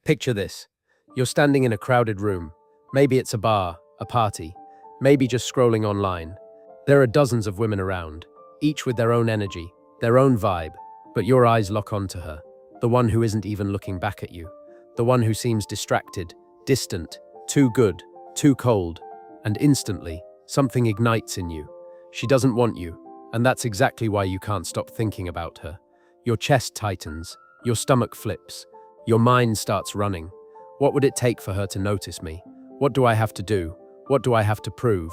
Picture this. You're standing in a crowded room. Maybe it's a bar, a party, maybe just scrolling online. There are dozens of women around, each with their own energy, their own vibe, but your eyes lock onto her, the one who isn't even looking back at you, the one who seems distracted, distant, too good, too cold, and instantly, something ignites in you. She doesn't want you, and that's exactly why you can't stop thinking about her. Your chest tightens, your stomach flips, your mind starts running. What would it take for her to notice me? What do I have to do? What do I have to prove?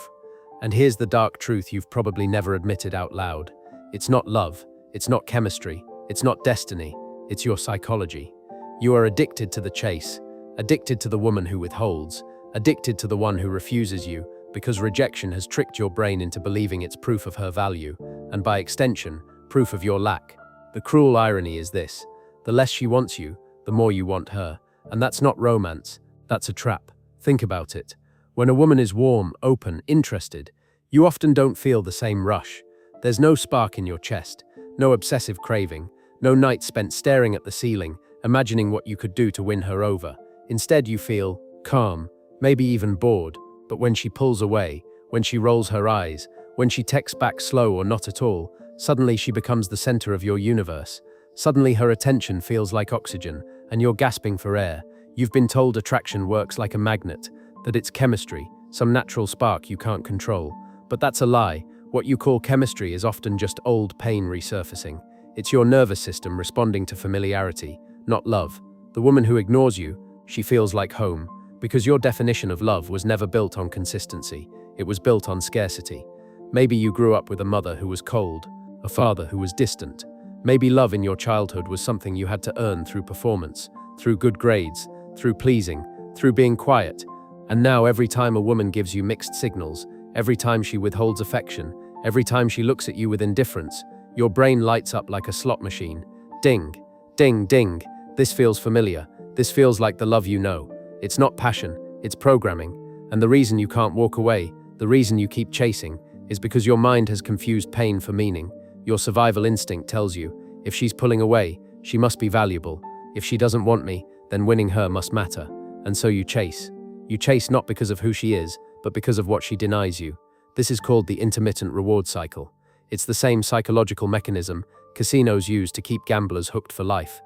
And here's the dark truth you've probably never admitted out loud. It's not love, it's not chemistry, it's not destiny, it's your psychology. You are addicted to the chase, addicted to the woman who withholds, addicted to the one who refuses you, because rejection has tricked your brain into believing it's proof of her value, and by extension, proof of your lack. The cruel irony is this: the less she wants you, the more you want her. And that's not romance, that's a trap. Think about it. When a woman is warm, open, interested, you often don't feel the same rush. There's no spark in your chest, no obsessive craving, no night spent staring at the ceiling, imagining what you could do to win her over. Instead, you feel calm, maybe even bored. But when she pulls away, when she rolls her eyes, when she texts back slow or not at all, suddenly she becomes the center of your universe. Suddenly her attention feels like oxygen, and you're gasping for air. You've been told attraction works like a magnet, that it's chemistry, some natural spark you can't control. But that's a lie. What you call chemistry is often just old pain resurfacing. It's your nervous system responding to familiarity, not love. The woman who ignores you, she feels like home, because your definition of love was never built on consistency. It was built on scarcity. Maybe you grew up with a mother who was cold, a father who was distant. Maybe love in your childhood was something you had to earn through performance, through good grades, through pleasing, through being quiet. And now every time a woman gives you mixed signals, every time she withholds affection, every time she looks at you with indifference, your brain lights up like a slot machine. Ding, ding, ding. This feels familiar. This feels like the love you know. It's not passion, it's programming. And the reason you can't walk away, the reason you keep chasing, is because your mind has confused pain for meaning. Your survival instinct tells you, if she's pulling away, she must be valuable. If she doesn't want me, then winning her must matter. And so you chase. You chase not because of who she is, but because of what she denies you. This is called the intermittent reward cycle. It's the same psychological mechanism casinos use to keep gamblers hooked for life.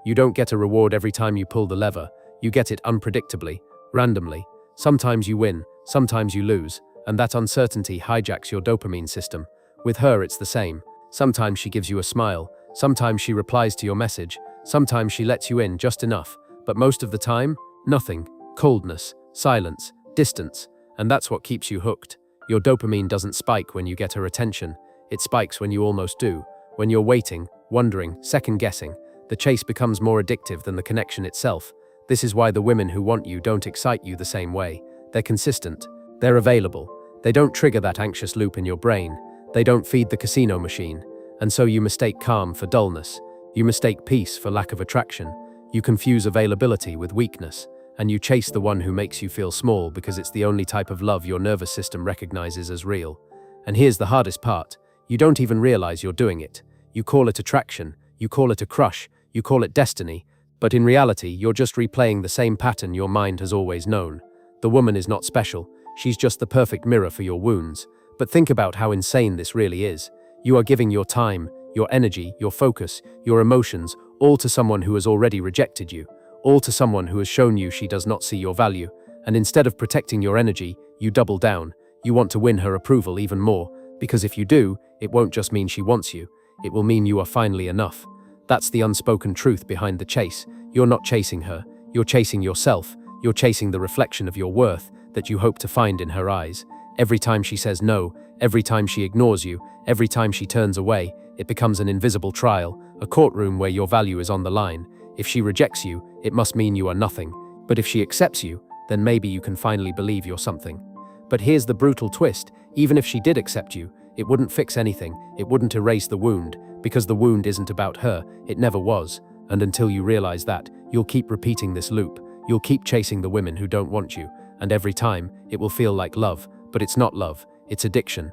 You don't get a reward every time you pull the lever. You get it unpredictably, randomly. Sometimes you win, sometimes you lose, and that uncertainty hijacks your dopamine system. With her, it's the same. Sometimes she gives you a smile, sometimes she replies to your message, sometimes she lets you in just enough, but most of the time, nothing. Coldness, silence, distance, and that's what keeps you hooked. Your dopamine doesn't spike when you get her attention. It spikes when you almost do, when you're waiting, wondering, second-guessing. The chase becomes more addictive than the connection itself. This is why the women who want you don't excite you the same way. They're consistent. They're available. They don't trigger that anxious loop in your brain. They don't feed the casino machine. And so you mistake calm for dullness. You mistake peace for lack of attraction. You confuse availability with weakness. And you chase the one who makes you feel small because it's the only type of love your nervous system recognizes as real. And here's the hardest part. You don't even realize you're doing it. You call it attraction. You call it a crush. You call it destiny. But in reality, you're just replaying the same pattern your mind has always known. The woman is not special. She's just the perfect mirror for your wounds. But think about how insane this really is. You are giving your time, your energy, your focus, your emotions, all to someone who has already rejected you, all to someone who has shown you she does not see your value. And instead of protecting your energy, you double down. You want to win her approval even more, because if you do, it won't just mean she wants you. It will mean you are finally enough. That's the unspoken truth behind the chase. You're not chasing her. You're chasing yourself. You're chasing the reflection of your worth that you hope to find in her eyes. Every time she says no, every time she ignores you, every time she turns away, it becomes an invisible trial, a courtroom where your value is on the line. If she rejects you, it must mean you are nothing. But if she accepts you, then maybe you can finally believe you're something. But here's the brutal twist. Even if she did accept you, it wouldn't fix anything. It wouldn't erase the wound, because the wound isn't about her. It never was. And until you realize that, you'll keep repeating this loop. You'll keep chasing the women who don't want you. And every time, it will feel like love. But it's not love. It's addiction.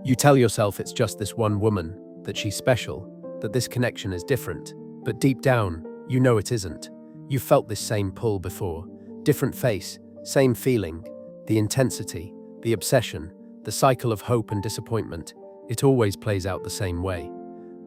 You tell yourself it's just this one woman, that she's special, that this connection is different. But deep down, you know it isn't. You felt this same pull before. Different face, same feeling. The intensity, the obsession, the cycle of hope and disappointment. It always plays out the same way.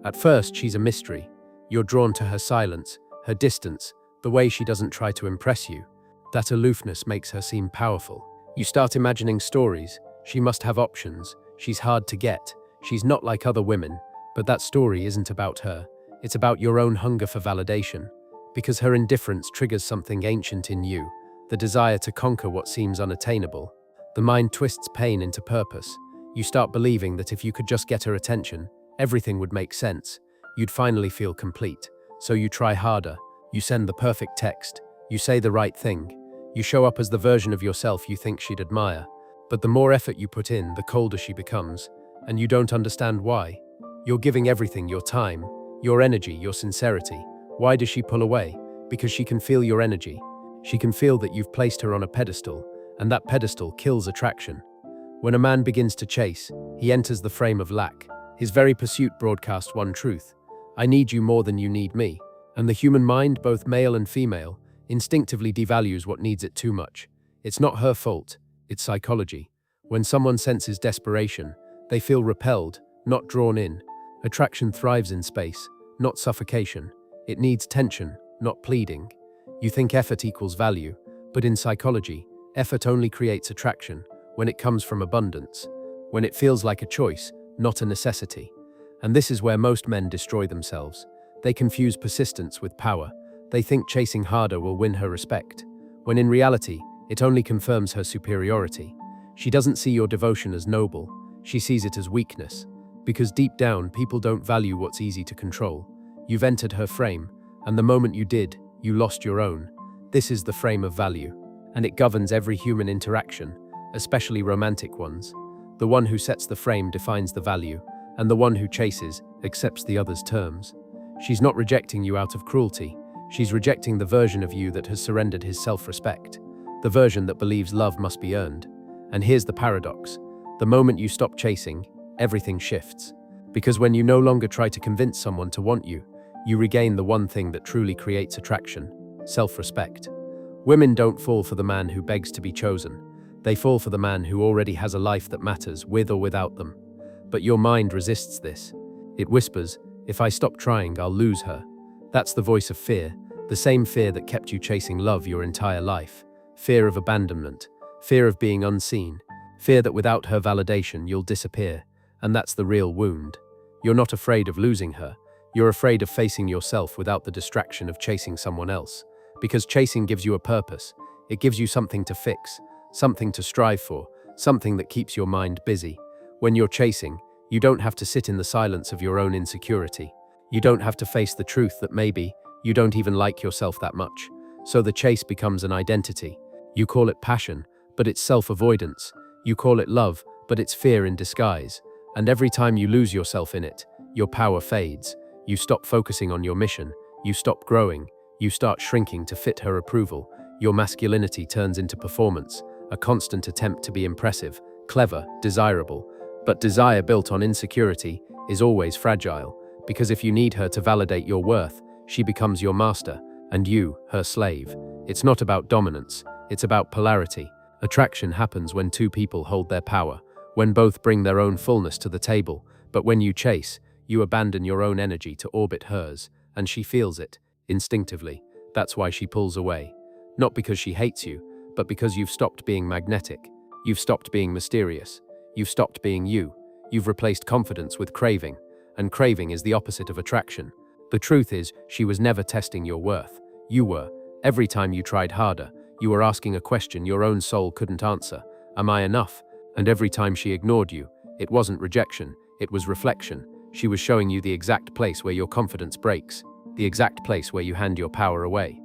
At first, she's a mystery. You're drawn to her silence, her distance, the way she doesn't try to impress you. That aloofness makes her seem powerful. You start imagining stories. She must have options. She's hard to get. She's not like other women. But that story isn't about her. It's about your own hunger for validation. Because her indifference triggers something ancient in you, the desire to conquer what seems unattainable. The mind twists pain into purpose. You start believing that if you could just get her attention, everything would make sense. You'd finally feel complete. So you try harder. You send the perfect text. You say the right thing. You show up as the version of yourself you think she'd admire. But the more effort you put in, the colder she becomes. And you don't understand why. You're giving everything, your time, your energy, your sincerity. Why does she pull away? Because she can feel your energy. She can feel that you've placed her on a pedestal, and that pedestal kills attraction. When a man begins to chase, he enters the frame of lack. His very pursuit broadcasts one truth: I need you more than you need me. And the human mind, both male and female, instinctively devalues what needs it too much. It's not her fault, it's psychology. When someone senses desperation, they feel repelled, not drawn in. Attraction thrives in space, not suffocation. It needs tension, not pleading. You think effort equals value, but in psychology, effort only creates attraction when it comes from abundance, when it feels like a choice, not a necessity. And this is where most men destroy themselves. They confuse persistence with power. They think chasing harder will win her respect, when in reality, it only confirms her superiority. She doesn't see your devotion as noble, she sees it as weakness. Because deep down, people don't value what's easy to control. You've entered her frame, and the moment you did, you lost your own. This is the frame of value, and it governs every human interaction, especially romantic ones. The one who sets the frame defines the value, and the one who chases accepts the other's terms. She's not rejecting you out of cruelty. She's rejecting the version of you that has surrendered his self-respect, the version that believes love must be earned. And here's the paradox. The moment you stop chasing, everything shifts. Because when you no longer try to convince someone to want you, you regain the one thing that truly creates attraction: self-respect. Women don't fall for the man who begs to be chosen. They fall for the man who already has a life that matters, with or without them. But your mind resists this. It whispers, if I stop trying, I'll lose her. That's the voice of fear, the same fear that kept you chasing love your entire life. Fear of abandonment, fear of being unseen, fear that without her validation you'll disappear. And that's the real wound. You're not afraid of losing her. You're afraid of facing yourself without the distraction of chasing someone else. Because chasing gives you a purpose. It gives you something to fix, something to strive for, something that keeps your mind busy. When you're chasing, you don't have to sit in the silence of your own insecurity. You don't have to face the truth that maybe you don't even like yourself that much. So the chase becomes an identity. You call it passion, but it's self-avoidance. You call it love, but it's fear in disguise. And every time you lose yourself in it, your power fades. You stop focusing on your mission. You stop growing. You start shrinking to fit her approval. Your masculinity turns into performance, a constant attempt to be impressive, clever, desirable. But desire built on insecurity is always fragile, because if you need her to validate your worth, she becomes your master, and you, her slave. It's not about dominance, it's about polarity. Attraction happens when two people hold their power, when both bring their own fullness to the table. But when you chase, you abandon your own energy to orbit hers, and she feels it, instinctively. That's why she pulls away. Not because she hates you, but because you've stopped being magnetic. You've stopped being mysterious. You've stopped being you. You've replaced confidence with craving, and craving is the opposite of attraction. The truth is, she was never testing your worth. You were. Every time you tried harder, you were asking a question your own soul couldn't answer. Am I enough? And every time she ignored you, it wasn't rejection, it was reflection. She was showing you the exact place where your confidence breaks, the exact place where you hand your power away.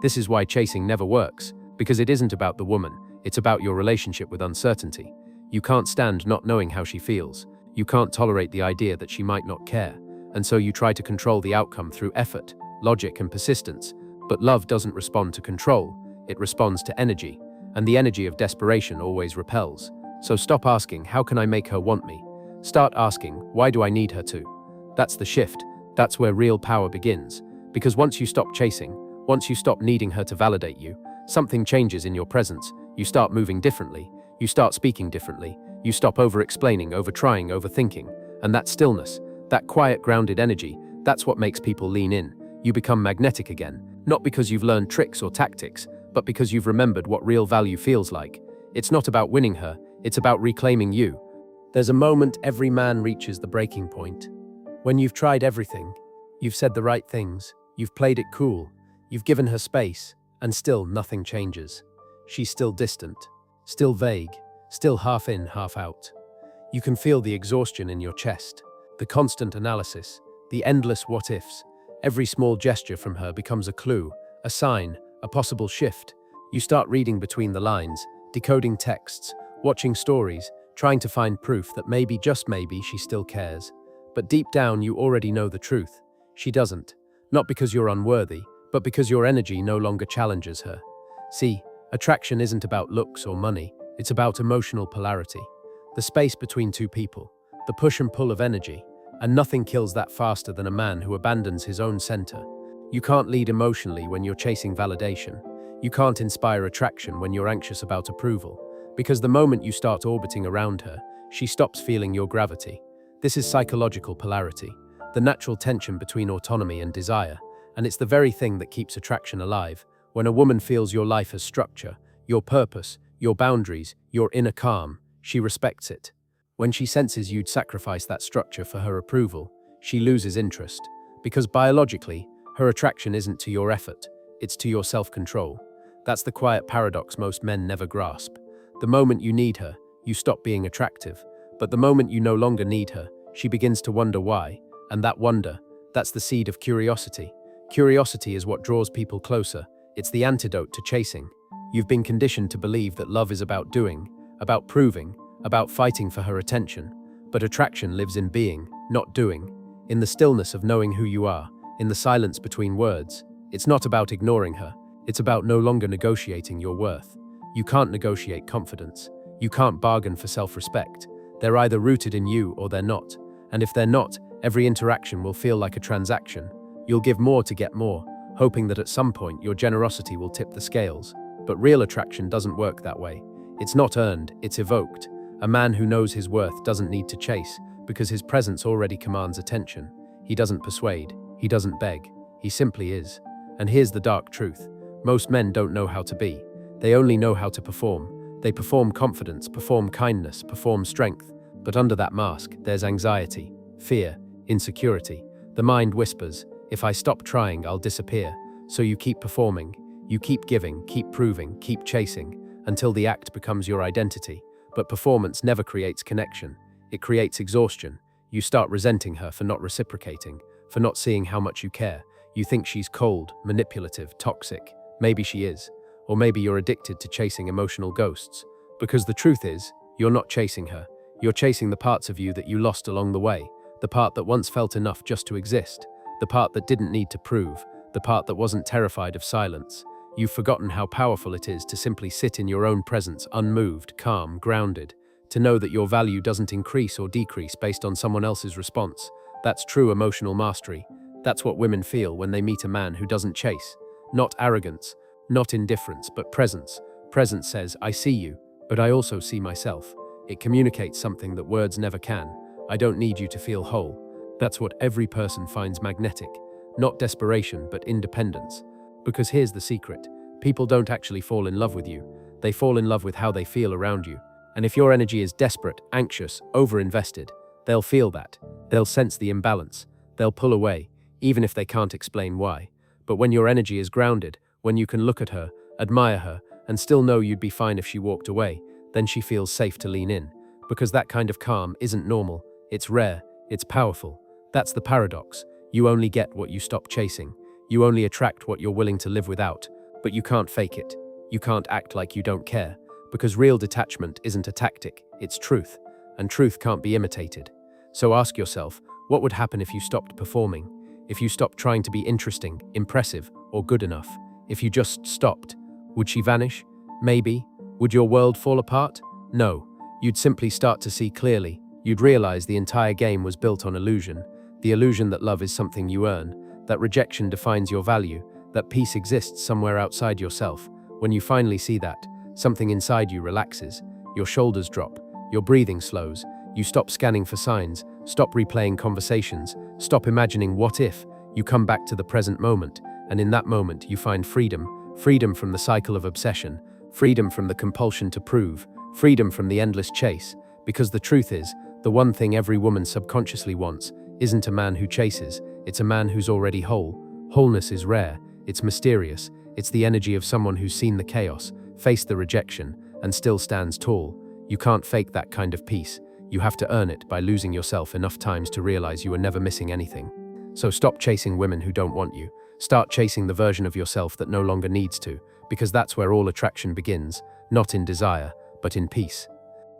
This is why chasing never works, because it isn't about the woman, it's about your relationship with uncertainty. You can't stand not knowing how she feels. You can't tolerate the idea that she might not care. And so you try to control the outcome through effort, logic, and persistence. But love doesn't respond to control, it responds to energy. And the energy of desperation always repels. So stop asking, how can I make her want me? Start asking, why do I need her to? That's the shift. That's where real power begins. Because once you stop chasing, Once you stop needing her to validate you, something changes in your presence. You start moving differently. You start speaking differently. You stop over-explaining, over-trying, overthinking. And that stillness, that quiet, grounded energy, that's what makes people lean in. You become magnetic again, not because you've learned tricks or tactics, but because you've remembered what real value feels like. It's not about winning her, it's about reclaiming you. There's a moment every man reaches the breaking point. When you've tried everything, you've said the right things, you've played it cool, you've given her space, and still nothing changes. She's still distant, still vague, still half in, half out. You can feel the exhaustion in your chest, the constant analysis, the endless what-ifs. Every small gesture from her becomes a clue, a sign, a possible shift. You start reading between the lines, decoding texts, watching stories, trying to find proof that maybe, just maybe, she still cares. But deep down, you already know the truth. She doesn't. Not because you're unworthy, but because your energy no longer challenges her. See, attraction isn't about looks or money, it's about emotional polarity. The space between two people, the push and pull of energy, and nothing kills that faster than a man who abandons his own center. You can't lead emotionally when you're chasing validation. You can't inspire attraction when you're anxious about approval. Because the moment you start orbiting around her, she stops feeling your gravity. This is psychological polarity, the natural tension between autonomy and desire, and it's the very thing that keeps attraction alive. When a woman feels your life has structure, your purpose, your boundaries, your inner calm, she respects it. When she senses you'd sacrifice that structure for her approval, she loses interest. Because biologically, her attraction isn't to your effort, it's to your self-control. That's the quiet paradox most men never grasp. The moment you need her, you stop being attractive. But the moment you no longer need her, she begins to wonder why. And that wonder, that's the seed of curiosity. Curiosity is what draws people closer. It's the antidote to chasing. You've been conditioned to believe that love is about doing, about proving, about fighting for her attention. But attraction lives in being, not doing. In the stillness of knowing who you are, in the silence between words. It's not about ignoring her. It's about no longer negotiating your worth. You can't negotiate confidence. You can't bargain for self-respect. They're either rooted in you or they're not. And if they're not, every interaction will feel like a transaction. You'll give more to get more, hoping that at some point your generosity will tip the scales. But real attraction doesn't work that way. It's not earned, it's evoked. A man who knows his worth doesn't need to chase, because his presence already commands attention. He doesn't persuade, he doesn't beg, he simply is. And here's the dark truth. Most men don't know how to be. They only know how to perform. They perform confidence, perform kindness, perform strength. But under that mask, there's anxiety, fear, insecurity. The mind whispers, if I stop trying, I'll disappear. So you keep performing, you keep giving, keep proving, keep chasing, until the act becomes your identity. But performance never creates connection. It creates exhaustion. You start resenting her for not reciprocating, for not seeing how much you care. You think she's cold, manipulative, toxic. Maybe she is. Or maybe you're addicted to chasing emotional ghosts. Because the truth is, you're not chasing her. You're chasing the parts of you that you lost along the way. The part that once felt enough just to exist. The part that didn't need to prove. The part that wasn't terrified of silence. You've forgotten how powerful it is to simply sit in your own presence, unmoved, calm, grounded. To know that your value doesn't increase or decrease based on someone else's response. That's true emotional mastery. That's what women feel when they meet a man who doesn't chase. Not arrogance. Not indifference, but presence. Presence says, I see you, but I also see myself. It communicates something that words never can. I don't need you to feel whole. That's what every person finds magnetic. Not desperation, but independence. Because here's the secret. People don't actually fall in love with you. They fall in love with how they feel around you. And if your energy is desperate, anxious, over-invested, they'll feel that. They'll sense the imbalance. They'll pull away, even if they can't explain why. But when your energy is grounded, when you can look at her, admire her, and still know you'd be fine if she walked away, then she feels safe to lean in. Because that kind of calm isn't normal, it's rare, it's powerful. That's the paradox. You only get what you stop chasing. You only attract what you're willing to live without. But you can't fake it. You can't act like you don't care. Because real detachment isn't a tactic, it's truth. And truth can't be imitated. So ask yourself, what would happen if you stopped performing? If you stopped trying to be interesting, impressive, or good enough? If you just stopped, would she vanish? Maybe. Would your world fall apart? No. You'd simply start to see clearly. You'd realize the entire game was built on illusion. The illusion that love is something you earn, that rejection defines your value, that peace exists somewhere outside yourself. When you finally see that, something inside you relaxes, your shoulders drop, your breathing slows, you stop scanning for signs, stop replaying conversations, stop imagining what if, you come back to the present moment, and in that moment you find freedom, freedom from the cycle of obsession, freedom from the compulsion to prove, freedom from the endless chase, because the truth is, the one thing every woman subconsciously wants isn't a man who chases, it's a man who's already whole. Wholeness is rare, it's mysterious, it's the energy of someone who's seen the chaos, faced the rejection, and still stands tall. You can't fake that kind of peace. You have to earn it by losing yourself enough times to realize you are never missing anything. So stop chasing women who don't want you. Start chasing the version of yourself that no longer needs to, because that's where all attraction begins, not in desire, but in peace.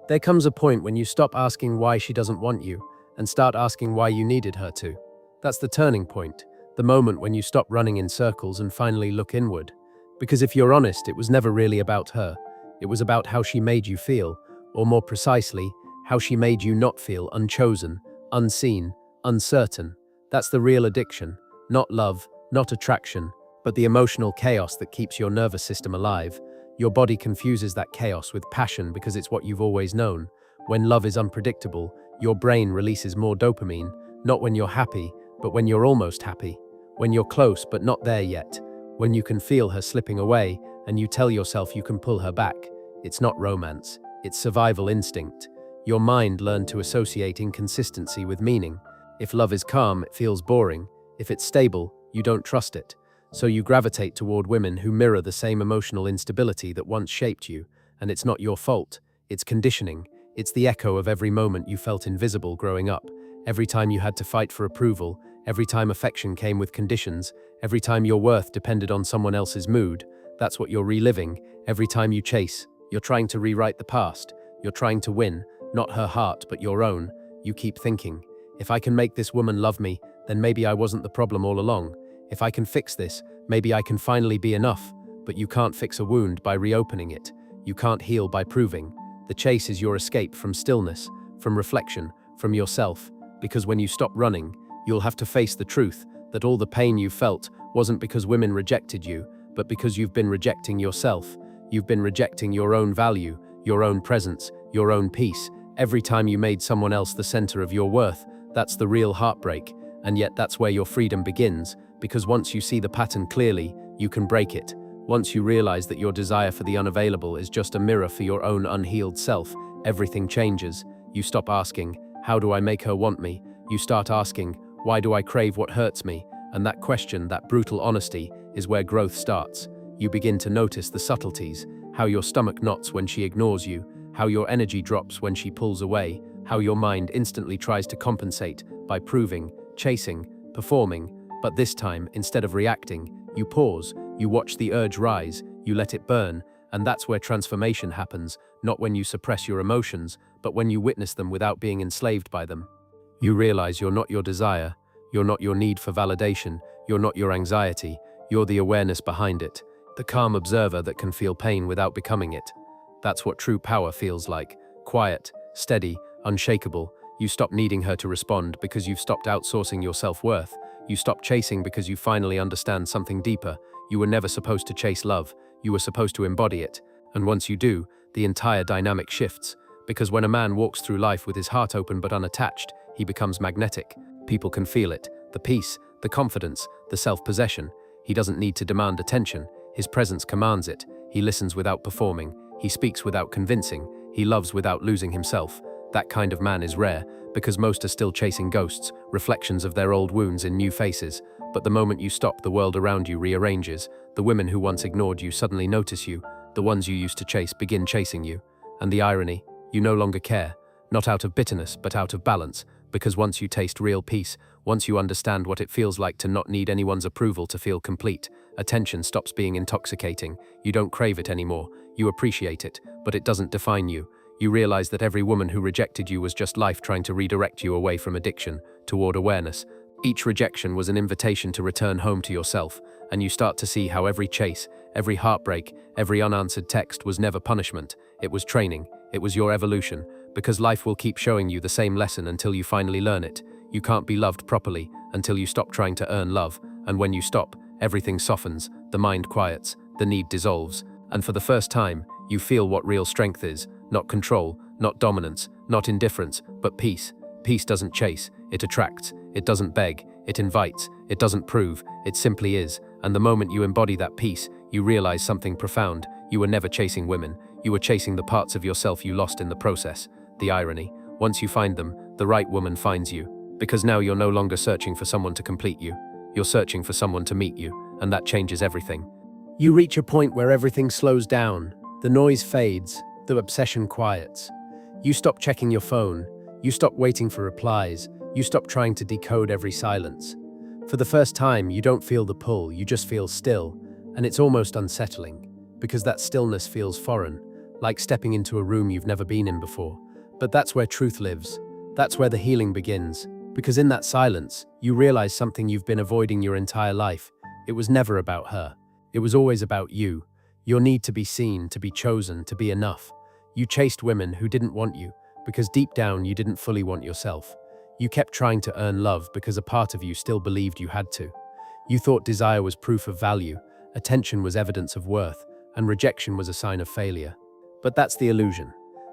There comes a point when you stop asking why she doesn't want you, and start asking why you needed her to. That's the turning point, the moment when you stop running in circles and finally look inward. Because if you're honest, it was never really about her. It was about how she made you feel, or more precisely, how she made you not feel unchosen, unseen, uncertain. That's the real addiction, not love, not attraction, but the emotional chaos that keeps your nervous system alive. Your body confuses that chaos with passion because it's what you've always known. When love is unpredictable, your brain releases more dopamine, not when you're happy, but when you're almost happy. When you're close but not there yet. When you can feel her slipping away and you tell yourself you can pull her back. It's not romance, it's survival instinct. Your mind learned to associate inconsistency with meaning. If love is calm, it feels boring. If it's stable, you don't trust it. So you gravitate toward women who mirror the same emotional instability that once shaped you. And it's not your fault. It's conditioning. It's the echo of every moment you felt invisible growing up. Every time you had to fight for approval, every time affection came with conditions, every time your worth depended on someone else's mood. That's what you're reliving. Every time you chase, you're trying to rewrite the past. You're trying to win, not her heart, but your own. You keep thinking, if I can make this woman love me, then maybe I wasn't the problem all along. If I can fix this, maybe I can finally be enough. But you can't fix a wound by reopening it. You can't heal by proving. The chase is your escape from stillness, from reflection, from yourself. Because when you stop running, you'll have to face the truth that all the pain you felt wasn't because women rejected you, but because you've been rejecting yourself. You've been rejecting your own value, your own presence, your own peace. Every time you made someone else the center of your worth, that's the real heartbreak. And yet that's where your freedom begins, because once you see the pattern clearly, you can break it. Once you realize that your desire for the unavailable is just a mirror for your own unhealed self, everything changes. You stop asking, how do I make her want me? You start asking, why do I crave what hurts me? And that question, that brutal honesty, is where growth starts. You begin to notice the subtleties, how your stomach knots when she ignores you, how your energy drops when she pulls away, how your mind instantly tries to compensate by proving, chasing, performing. But this time, instead of reacting, you pause, you watch the urge rise, you let it burn, and that's where transformation happens, not when you suppress your emotions, but when you witness them without being enslaved by them. You realize you're not your desire, you're not your need for validation, you're not your anxiety, you're the awareness behind it, the calm observer that can feel pain without becoming it. That's what true power feels like, quiet, steady, unshakable. You stop needing her to respond because you've stopped outsourcing your self-worth. You stop chasing because you finally understand something deeper. You were never supposed to chase love, you were supposed to embody it. And once you do, the entire dynamic shifts. Because when a man walks through life with his heart open but unattached, he becomes magnetic. People can feel it, the peace, the confidence, the self-possession. He doesn't need to demand attention. His presence commands it. He listens without performing. He speaks without convincing. He loves without losing himself. That kind of man is rare, because most are still chasing ghosts, reflections of their old wounds in new faces. But the moment you stop, the world around you rearranges. The women who once ignored you suddenly notice you. The ones you used to chase begin chasing you. And the irony, you no longer care. Not out of bitterness, but out of balance. Because once you taste real peace, once you understand what it feels like to not need anyone's approval to feel complete, attention stops being intoxicating. You don't crave it anymore. You appreciate it, but it doesn't define you. You realize that every woman who rejected you was just life trying to redirect you away from addiction, toward awareness. Each rejection was an invitation to return home to yourself, and you start to see how every chase, every heartbreak, every unanswered text was never punishment. It was training. It was your evolution. Because life will keep showing you the same lesson until you finally learn it. You can't be loved properly until you stop trying to earn love, and when you stop, Everything softens, the mind quiets, the need dissolves, and for the first time, you feel what real strength is, not control, not dominance, not indifference, but peace. Peace doesn't chase, it attracts, it doesn't beg, it invites, it doesn't prove, it simply is, and the moment you embody that peace, you realize something profound. You were never chasing women, you were chasing the parts of yourself you lost in the process. The irony, once you find them, the right woman finds you, because now you're no longer searching for someone to complete you, you're searching for someone to meet you, and that changes everything. You reach a point where everything slows down, the noise fades, the obsession quiets. You stop checking your phone, you stop waiting for replies, you stop trying to decode every silence. For the first time, you don't feel the pull, you just feel still, and it's almost unsettling, because that stillness feels foreign, like stepping into a room you've never been in before. But that's where truth lives, that's where the healing begins, because in that silence, you realize something you've been avoiding your entire life. It was never about her, it was always about you, your need to be seen, to be chosen, to be enough. You chased women who didn't want you, because deep down you didn't fully want yourself. You kept trying to earn love because a part of you still believed you had to. You thought desire was proof of value, attention was evidence of worth, and rejection was a sign of failure. But that's the illusion,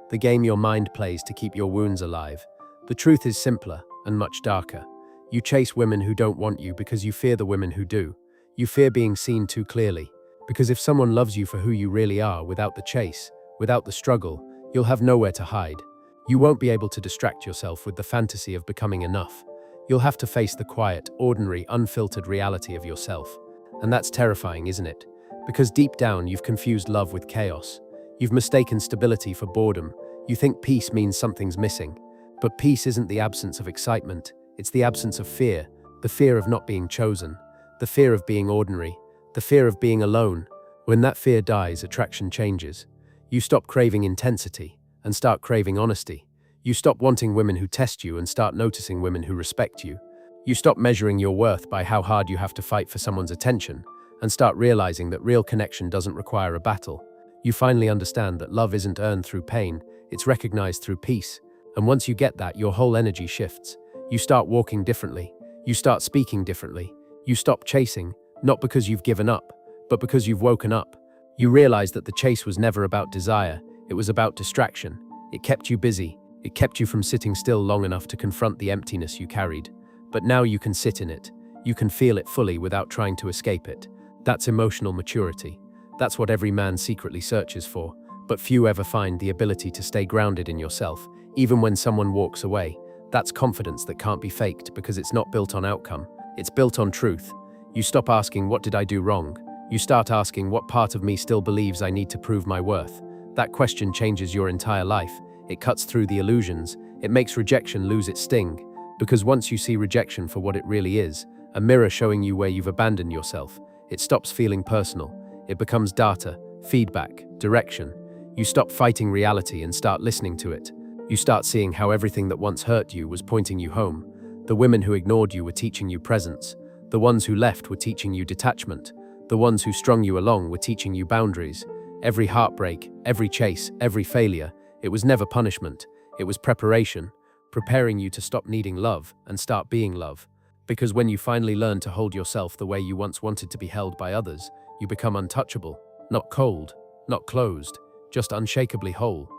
the game your mind plays to keep your wounds alive. The truth is simpler and much darker. You chase women who don't want you because you fear the women who do. You fear being seen too clearly, because if someone loves you for who you really are, without the chase, without the struggle, you'll have nowhere to hide. You won't be able to distract yourself with the fantasy of becoming enough. You'll have to face the quiet, ordinary, unfiltered reality of yourself. And that's terrifying, isn't it? Because deep down, you've confused love with chaos. You've mistaken stability for boredom. You think peace means something's missing. But peace isn't the absence of excitement. It's the absence of fear. The fear of not being chosen. The fear of being ordinary. The fear of being alone. When that fear dies, attraction changes. You stop craving intensity and start craving honesty. You stop wanting women who test you and start noticing women who respect you. You stop measuring your worth by how hard you have to fight for someone's attention and start realizing that real connection doesn't require a battle. You finally understand that love isn't earned through pain, it's recognized through peace. And once you get that, your whole energy shifts. You start walking differently. You start speaking differently. You stop chasing, not because you've given up, but because you've woken up. You realize that the chase was never about desire, it was about distraction. It kept you busy. It kept you from sitting still long enough to confront the emptiness you carried. But now you can sit in it. You can feel it fully without trying to escape it. That's emotional maturity. That's what every man secretly searches for. But few ever find the ability to stay grounded in yourself, even when someone walks away. That's confidence that can't be faked because it's not built on outcome. It's built on truth. You stop asking, what did I do wrong? You start asking, what part of me still believes I need to prove my worth? That question changes your entire life. It cuts through the illusions. It makes rejection lose its sting. Because once you see rejection for what it really is, a mirror showing you where you've abandoned yourself, it stops feeling personal. It becomes data, feedback, direction. You stop fighting reality and start listening to it. You start seeing how everything that once hurt you was pointing you home. The women who ignored you were teaching you presence. The ones who left were teaching you detachment. The ones who strung you along were teaching you boundaries. Every heartbreak, every chase, every failure, it was never punishment. It was preparation, preparing you to stop needing love and start being love. Because when you finally learn to hold yourself the way you once wanted to be held by others, you become untouchable, not cold, not closed, just unshakably whole.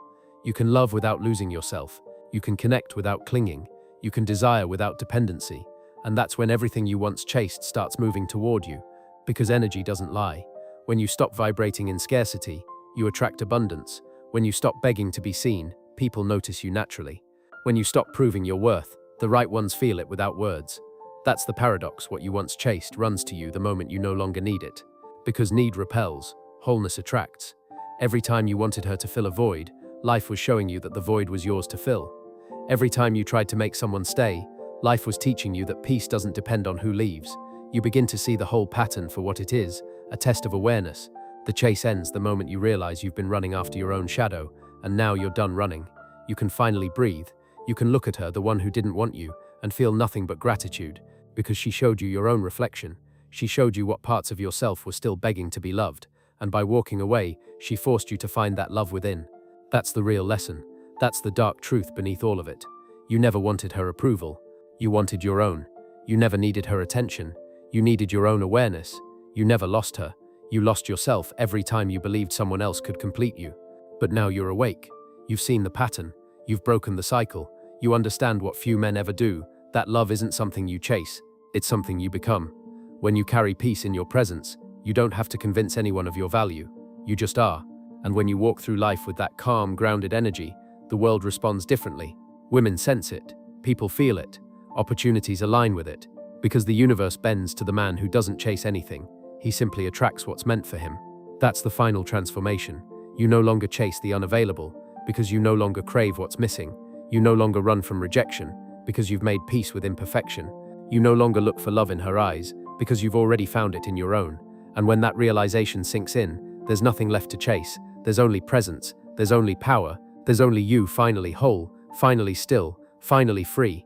You can love without losing yourself. You can connect without clinging. You can desire without dependency. And that's when everything you once chased starts moving toward you. Because energy doesn't lie. When you stop vibrating in scarcity, you attract abundance. When you stop begging to be seen, people notice you naturally. When you stop proving your worth, the right ones feel it without words. That's the paradox. What you once chased runs to you the moment you no longer need it. Because need repels, wholeness attracts. Every time you wanted her to fill a void, life was showing you that the void was yours to fill. Every time you tried to make someone stay, life was teaching you that peace doesn't depend on who leaves. You begin to see the whole pattern for what it is, a test of awareness. The chase ends the moment you realize you've been running after your own shadow, and now you're done running. You can finally breathe. You can look at her, the one who didn't want you, and feel nothing but gratitude, because she showed you your own reflection. She showed you what parts of yourself were still begging to be loved, and by walking away, she forced you to find that love within. That's the real lesson. That's the dark truth beneath all of it. You never wanted her approval. You wanted your own. You never needed her attention. You needed your own awareness. You never lost her. You lost yourself every time you believed someone else could complete you. But now you're awake. You've seen the pattern. You've broken the cycle. You understand what few men ever do, that love isn't something you chase, it's something you become. When you carry peace in your presence, you don't have to convince anyone of your value. You just are. And when you walk through life with that calm, grounded energy, the world responds differently. Women sense it. People feel it. Opportunities align with it. Because the universe bends to the man who doesn't chase anything. He simply attracts what's meant for him. That's the final transformation. You no longer chase the unavailable, because you no longer crave what's missing. You no longer run from rejection, because you've made peace with imperfection. You no longer look for love in her eyes, because you've already found it in your own. And when that realization sinks in, there's nothing left to chase. There's only presence. There's only power. There's only you finally whole, finally still, finally free.